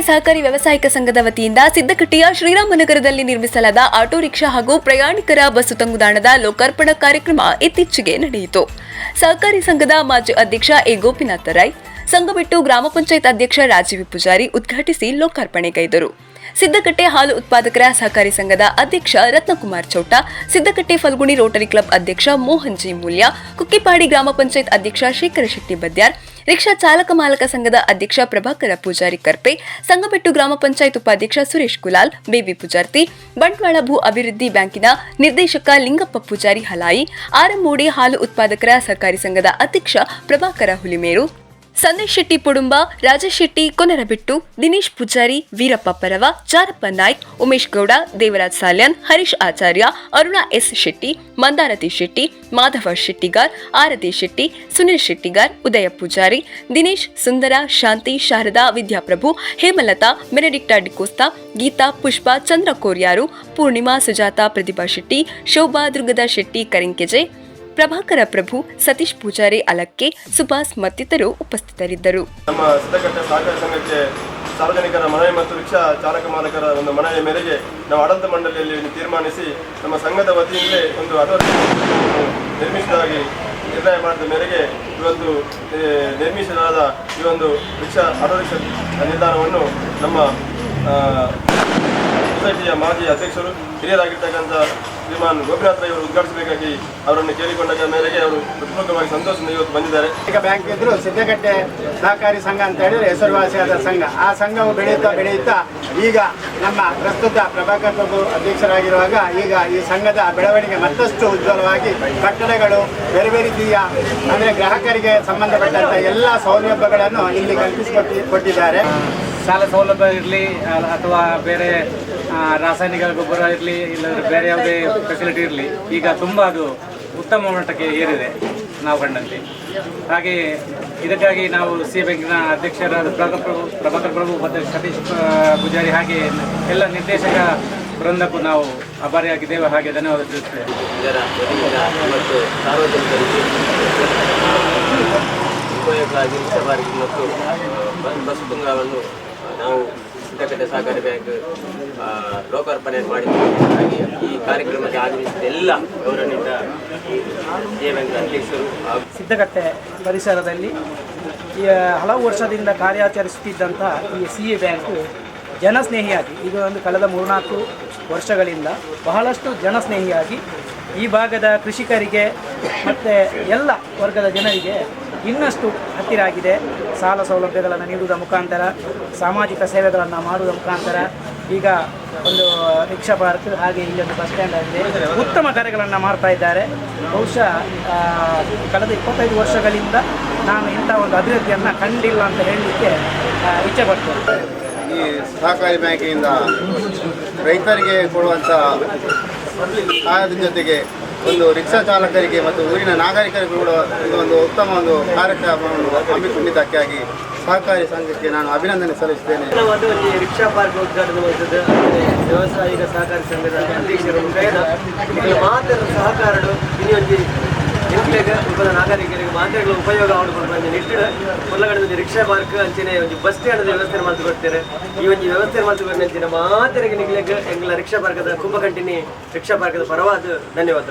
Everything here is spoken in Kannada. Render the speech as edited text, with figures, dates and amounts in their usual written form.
ಸಹಕಾರಿ ವ್ಯವಸಾಯಿಕ ಸಂಘದ ವತಿಯಿಂದ ಸಿದ್ದಕಟ್ಟೆಯ ಶ್ರೀರಾಮನಗರದಲ್ಲಿ ನಿರ್ಮಿಸಲಾದ ಆಟೋ ರಿಕ್ಷಾ ಹಾಗೂ ಪ್ರಯಾಣಿಕರ ಬಸ್ಸು ತಂಗುದಾಣದ ಲೋಕಾರ್ಪಣಾ ಕಾರ್ಯಕ್ರಮ ಇತ್ತೀಚೆಗೆ ನಡೆಯಿತು. ಸಹಕಾರಿ ಸಂಘದ ಮಾಜಿ ಅಧ್ಯಕ್ಷ ಎ ಗೋಪಿನಾಥ ರೈ, ಸಂಘಬಿಟ್ಟು ಗ್ರಾಮ ಪಂಚಾಯತ್ ಅಧ್ಯಕ್ಷ ರಾಜೀವ್ ಪೂಜಾರಿ ಉದ್ಘಾಟಿಸಿ ಲೋಕಾರ್ಪಣೆಗೈದರು. ಸಿದ್ದಕಟ್ಟೆ ಹಾಲು ಉತ್ಪಾದಕರ ಸಹಕಾರಿ ಸಂಘದ ಅಧ್ಯಕ್ಷ ರತ್ನಕುಮಾರ್ ಚೌಟ, ಸಿದ್ದಕಟ್ಟೆ ಫಲ್ಗುಣಿ ರೋಟರಿ ಕ್ಲಬ್ ಅಧ್ಯಕ್ಷ ಮೋಹನ್ ಜಿ ಮೂಲ್ಯ, ಕುಕ್ಕಿಪಾಡಿ ಗ್ರಾಮ ಪಂಚಾಯತ್ ಅಧ್ಯಕ್ಷ ಶೇಖರ ಶೆಟ್ಟಿ ಬದ್ಯಾರ್, ರಿಕ್ಷಾ ಚಾಲಕ ಮಾಲಕ ಸಂಘದ ಅಧ್ಯಕ್ಷ ಪ್ರಭಾಕರ ಪೂಜಾರಿ ಕರ್ಪೆ, ಸಂಘಬೆಟ್ಟು ಗ್ರಾಮ ಪಂಚಾಯತ್ ಉಪಾಧ್ಯಕ್ಷ ಸುರೇಶ್ ಕುಲಾಲ್, ಬೇಬಿ ಪೂಜಾರ್ತಿ, ಬಂಟ್ವಾಳ ಭೂ ಅಭಿವೃದ್ಧಿ ಬ್ಯಾಂಕಿನ ನಿರ್ದೇಶಕ ಲಿಂಗಪ್ಪ ಪೂಜಾರಿ ಹಲಾಯಿ, ಆರಮೂಡಿ ಹಾಲು ಉತ್ಪಾದಕರ ಸಹಕಾರಿ ಸಂಘದ ಅಧ್ಯಕ್ಷ ಪ್ರಭಾಕರ ಹುಲಿಮೇರು, ಸಂದೇಶ್ ಶೆಟ್ಟಿ ಪುಡುಂಬ, ರಾಜೇಶ್ ಶೆಟ್ಟಿ ಕೊನರಬಿಟ್ಟು, ದಿನೇಶ್ ಪೂಜಾರಿ, ವೀರಪ್ಪ ಪರವ, ಚಾರಪ್ಪ ನಾಯ್ಕ್, ಉಮೇಶ್ ಗೌಡ, ದೇವರಾಜ್ ಸಾಲ್ಯನ್, ಹರೀಶ್ ಆಚಾರ್ಯ, ಅರುಣಾ ಎಸ್ ಶೆಟ್ಟಿ, ಮಂದಾರತಿ ಶೆಟ್ಟಿ, ಮಾಧವ ಶೆಟ್ಟಿಗಾರ್, ಆರತಿ ಶೆಟ್ಟಿ, ಸುನಿಲ್ ಶೆಟ್ಟಿಗಾರ್, ಉದಯ ಪೂಜಾರಿ, ದಿನೇಶ್, ಸುಂದರ, ಶಾಂತಿ, ಶಾರದಾ, ವಿದ್ಯಾಪ್ರಭು, ಹೇಮಲತಾ, ಮೆನಡಿಕ್ಟಾ ಡಿಕೋಸ್ತಾ, ಗೀತಾ, ಪುಷ್ಪ, ಚಂದ್ರ ಕೋರ್ಯಾರು, ಪೂರ್ಣಿಮಾ, ಸುಜಾತಾ, ಪ್ರತಿಭಾ ಶೆಟ್ಟಿ, ಶೋಭಾ, ದುರ್ಗದ ಶೆಟ್ಟಿ ಕರಿಂಕೆಜೆ, ಪ್ರಭಾಕರ ಪ್ರಭು, ಸತೀಶ್ ಪೂಜಾರಿ ಅಲಕ್ಕೆ, ಸುಭಾಸ್ ಮತ್ತಿತರರು ಉಪಸ್ಥಿತರಿದ್ದರು. ನಮ್ಮ ಸಿದ್ದಕಟ್ಟೆ ಸಹಕಾರಿ ಸಂಘಕ್ಕೆ ಸಾರ್ವಜನಿಕರ ಮನವಿ ಮತ್ತು ರಿಕ್ಷಾ ಚಾಲಕ ಮಾಲಕರ ಒಂದು ಮನವಿ ಮೇರೆಗೆ ನಾವು ಆಡಳಿತ ಮಂಡಳಿಯಲ್ಲಿ ತೀರ್ಮಾನಿಸಿ ನಮ್ಮ ಸಂಘದ ವತಿಯಿಂದಲೇ ಒಂದು ನಿರ್ಮಿಸಿದಾಗಿ ನಿರ್ಣಯ ಮಾಡಿದ ಮೇರೆಗೆ ಇವತ್ತು ನಿರ್ಮಿಸಲಾದ ಈ ಒಂದು ರಿಕ್ಷಾ ಆಟೋ ರಿಕ್ಷಾ ನಿಲ್ದಾಣವನ್ನು ನಮ್ಮ ಸೊಸೈಟಿಯ ಮಾಜಿ ಅಧ್ಯಕ್ಷರು ಹಿರಿಯರಾಗಿರ್ತಕ್ಕಂಥ ಶ್ರೀಮಾನ್ ಗೋಪಿನಾಥ ರೈ ಅವರು ಉದ್ಘಾಟಿಸಬೇಕಾಗಿ ಅವರನ್ನು ಕೇಳಿಕೊಂಡ ಮೇರೆಗೆ ಅವರು ಪ್ರತಿಮುಖವಾಗಿ ಸಂತೋಷದಿಂದ ಇವತ್ತು ಬಂದಿದ್ದಾರೆ. ಈಗ ಬ್ಯಾಂಕ್ ಇದ್ರು ಸಿದ್ದಕಟ್ಟೆ ಸಹಕಾರಿ ಸಂಘ ಅಂತ ಹೇಳಿದ್ರೆ ಹೆಸರುವಾಸಿಯಾದ ಸಂಘ. ಆ ಸಂಘವು ಬೆಳೆಯುತ್ತಾ ಈಗ ನಮ್ಮ ಪ್ರಸ್ತುತ ಪ್ರಭಾಕರ್ ಪ್ರಭು ಅಧ್ಯಕ್ಷರಾಗಿರುವಾಗ ಈಗ ಈ ಸಂಘದ ಬೆಳವಣಿಗೆ ಮತ್ತಷ್ಟು ಉಜ್ವಲವಾಗಿ ಕಟ್ಟಡಗಳು ಬೇರೆ ಬೇರೆ ರೀತಿಯ ಅಂದರೆ ಗ್ರಾಹಕರಿಗೆ ಸಂಬಂಧಪಟ್ಟಂಥ ಎಲ್ಲ ಸೌಲಭ್ಯಗಳನ್ನು ಇಲ್ಲಿ ಕಲ್ಪಿಸಿಕೊಟ್ಟಿದ್ದಾರೆ. ಸಾಲ ಸೌಲಭ್ಯ ಇರಲಿ ಅಥವಾ ಬೇರೆ ರಾಸಾಯನಿಕ ಗೊಬ್ಬರ ಇರಲಿ, ಇಲ್ಲದ್ರೆ ಬೇರೆ ಯಾವುದೇ ಫೆಸಿಲಿಟಿ ಇರಲಿ, ಈಗ ತುಂಬ ಅದು ಉತ್ತಮ ಮಟ್ಟಕ್ಕೆ ಏರಿದೆ ನಾವು ಕಂಡಂತೆ. ಹಾಗೆ ಇದಕ್ಕಾಗಿ ನಾವು ಸಿ ಬ್ಯಾಂಕಿನ ಅಧ್ಯಕ್ಷರಾದ ಪ್ರಭಾಕರ್ ಪ್ರಭು ಮತ್ತು ಸತೀಶ್ ಪೂಜಾರಿ ಹಾಗೆ ಎಲ್ಲ ನಿರ್ದೇಶಕ ವೃಂದಕ್ಕೂ ನಾವು ಆಭಾರಿಯಾಗಿದ್ದೇವೆ. ಹಾಗೆ ಧನ್ಯವಾದ ತಿಳಿಸುತ್ತೇವೆ. ಇದರ ಮತ್ತು ಸಾರ್ವಜನಿಕರಿಗೆ ಉಪಯೋಗವಾಗಿ ಸವಾರಿಗೆ ಮತ್ತು ಬಸ್ ತುಂಗವನ್ನು ನಾವು ಸಿದ್ದಕಟ್ಟೆ ಸಹಕಾರಿ ಬ್ಯಾಂಕ್ ಲೋಕಾರ್ಪಣೆ ಮಾಡಿದ್ದೀವಿ. ಈ ಕಾರ್ಯಕ್ರಮಕ್ಕೆ ಆಗಮಿಸಿದ ಎಲ್ಲ ಗೌರವಾನ್ವಿತ ಜೆ ಬ್ಯಾಂಕ್ ಅಧ್ಯಕ್ಷರು ಸಿದ್ದಕಟ್ಟೆ ಪರಿಸರದಲ್ಲಿ ಹಲವು ವರ್ಷದಿಂದ ಕಾರ್ಯಾಚರಿಸುತ್ತಿದ್ದಂಥ ಈ CA ಬ್ಯಾಂಕ್ ಜನಸ್ನೇಹಿಯಾಗಿ ಈಗ ಒಂದು ಕಳೆದ 3-4 ವರ್ಷಗಳಿಂದ ಬಹಳಷ್ಟು ಜನಸ್ನೇಹಿಯಾಗಿ ಈ ಭಾಗದ ಕೃಷಿಕರಿಗೆ ಮತ್ತು ಎಲ್ಲ ವರ್ಗದ ಜನರಿಗೆ ಇನ್ನಷ್ಟು ಹತ್ತಿರ ಆಗಿದೆ. ಸಾಲ ಸೌಲಭ್ಯಗಳನ್ನು ನೀಡುವುದರ ಮುಖಾಂತರ, ಸಾಮಾಜಿಕ ಸೇವೆಗಳನ್ನು ಮಾಡುವುದರ ಮುಖಾಂತರ ಈಗ ಒಂದು ರಿಕ್ಷಾ ಪಾರ್ಕ್, ಹಾಗೆ ಇಲ್ಲೊಂದು ಬಸ್ ಸ್ಟ್ಯಾಂಡ್ ಆಗಿದೆ. ಉತ್ತಮ ಕಾರ್ಯಗಳನ್ನು ಮಾಡ್ತಾ ಇದ್ದಾರೆ. ಬಹುಶಃ ಕಳೆದ 25 ವರ್ಷಗಳಿಂದ ನಾನು ಇಂಥ ಒಂದು ಅಭಿವೃದ್ಧಿಯನ್ನು ಕಂಡಿಲ್ಲ ಅಂತ ಹೇಳಲಿಕ್ಕೆ ಇಚ್ಛೆಪಡ್ತೇನೆ. ಈ ಸಹಕಾರಿ ಬ್ಯಾಂಕಿನಿಂದ ರೈತರಿಗೆ ಕೊಡುವಂಥ ಸಹಾಯದ ಜೊತೆಗೆ ಒಂದು ರಿಕ್ಷಾ ಚಾಲಕರಿಗೆ ಮತ್ತು ಊರಿನ ನಾಗರಿಕರಿಗೂ ಕೂಡ ಒಂದು ಉತ್ತಮ ಒಂದು ಕಾರ್ಯಕ್ರಮವನ್ನು ಹಮ್ಮಿಕೊಂಡಿದ್ದಕ್ಕಾಗಿ ಸಹಕಾರಿ ಸಂಘಕ್ಕೆ ನಾನು ಅಭಿನಂದನೆ ಸಲ್ಲಿಸುತ್ತೇನೆ. ರಿಕ್ಷಾ ಪಾರ್ಕ್ ಉದ್ಘಾಟನೆ ಮಾಡಿದ್ದು ವ್ಯವಸಾಯಿಕ ಸಹಕಾರಿ ಸಂಘದ ಅಧ್ಯಕ್ಷರು ಮಾತ್ರ ಸಹಕಾರಗಳು ಇನ್ನೊಂದು ಉಪದ ನಾಗರಿಕರಿಗೆ ಮಾತ್ರೆಗಳ ಉಪಯೋಗ ಮಾಡಿಕೊಂಡು ನಿಟ್ಟಿನ ಕೊಲ್ಲಗಡದಲ್ಲಿ ರಿಕ್ಷಾ ಪಾರ್ಕ್ ಅಂಚನೆ ಒಂದು ಬಸ್ ಸ್ಟ್ಯಾಂಡ್ ವ್ಯವಸ್ಥೆ ಮಾಡಿಕೊಡ್ತಾರೆ. ಈ ಒಂದು ವ್ಯವಸ್ಥೆ ಮಾಡಿಕೊಂಡು ಮಾತ್ರೆಗೆ ನಿಗ್ಲಿಕ್ಕೆ ಎಂಗ್ಲ ರಿಕ್ಷಾ ಪಾರ್ಕದ ಕುಂಭಕಂಟಿನಿ ರಿಕ್ಷಾ ಪಾರ್ಕದ ಪರವಾದ ಧನ್ಯವಾದ.